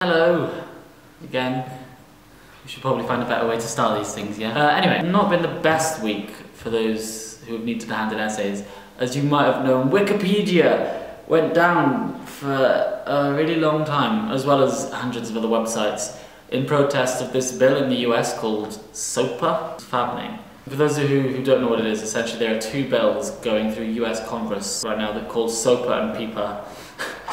Hello, again. We should probably find a better way to start these things, yeah? Anyway, not been the best week for those who have needed to hand in essays. As you might have known, Wikipedia went down for a really long time, as well as hundreds of other websites, in protest of this bill in the US called SOPA. It's a fab name. For those who don't know what it is, essentially there are two bills going through US Congress right now that are called SOPA and PIPA.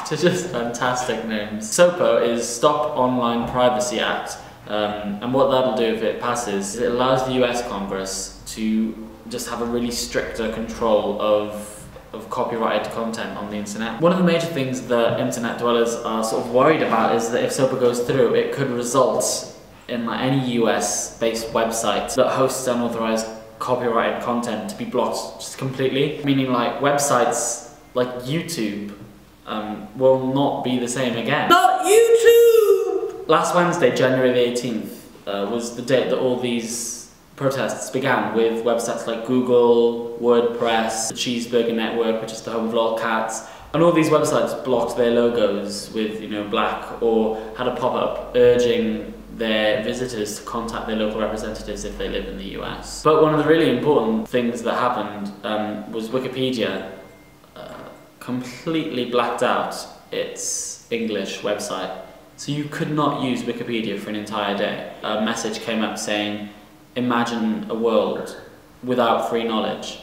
They're just fantastic names. SOPA is Stop Online Privacy Act, and what that'll do if it passes is it allows the US Congress to just have a really stricter control of copyrighted content on the internet. One of the major things that internet dwellers are sort of worried about is that if SOPA goes through, it could result in any US-based website that hosts unauthorized copyrighted content to be blocked just completely. Meaning like websites like YouTube will not be the same again. Not YouTube! Last Wednesday, January the 18th, was the date that all these protests began, with websites like Google, WordPress, the Cheeseburger Network, which is the home of lolcats, and all these websites blocked their logos with, black, or had a pop-up urging their visitors to contact their local representatives if they live in the US. But one of the really important things that happened was Wikipedia completely blacked out its English website. So you could not use Wikipedia for an entire day. A message came up saying, "Imagine a world without free knowledge."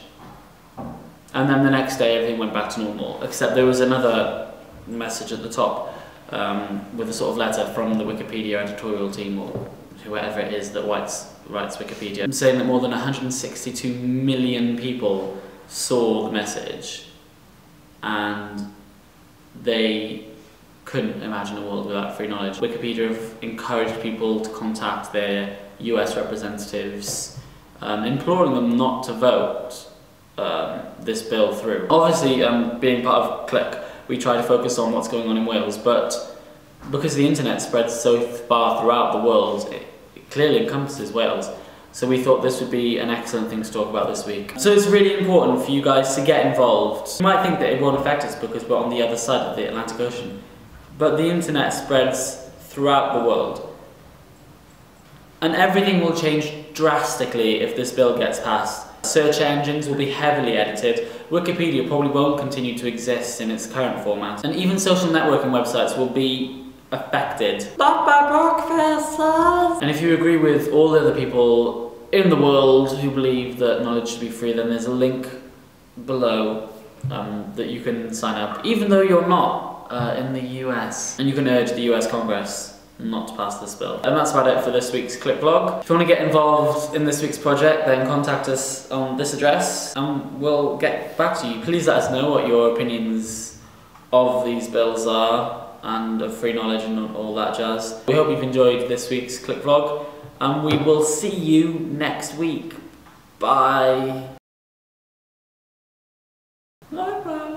And then the next day everything went back to normal, except there was another message at the top with a sort of letter from the Wikipedia editorial team, or whoever it is that writes Wikipedia, saying that more than 162 million people saw the message and they couldn't imagine a world without free knowledge. Wikipedia have encouraged people to contact their US representatives, imploring them not to vote this bill through. Obviously, being part of Clic, we try to focus on what's going on in Wales, but because the internet spreads so far throughout the world, it clearly encompasses Wales. So we thought this would be an excellent thing to talk about this week. So it's really important for you guys to get involved. You might think that it won't affect us because we're on the other side of the Atlantic Ocean, but the internet spreads throughout the world. And everything will change drastically if this bill gets passed. Search engines will be heavily edited, Wikipedia probably won't continue to exist in its current format, and even social networking websites will be affected. Not by professors! And if you agree with all the other people in the world who believe that knowledge should be free, then there's a link below that you can sign up, even though you're not in the US. And you can urge the US Congress not to pass this bill. And that's about it for this week's CLICvlog. If you want to get involved in this week's project, then contact us on this address and we'll get back to you. Please let us know what your opinions of these bills are and of free knowledge and all that jazz. We hope you've enjoyed this week's CLICvlog and we will see you next week. Bye. Bye bye.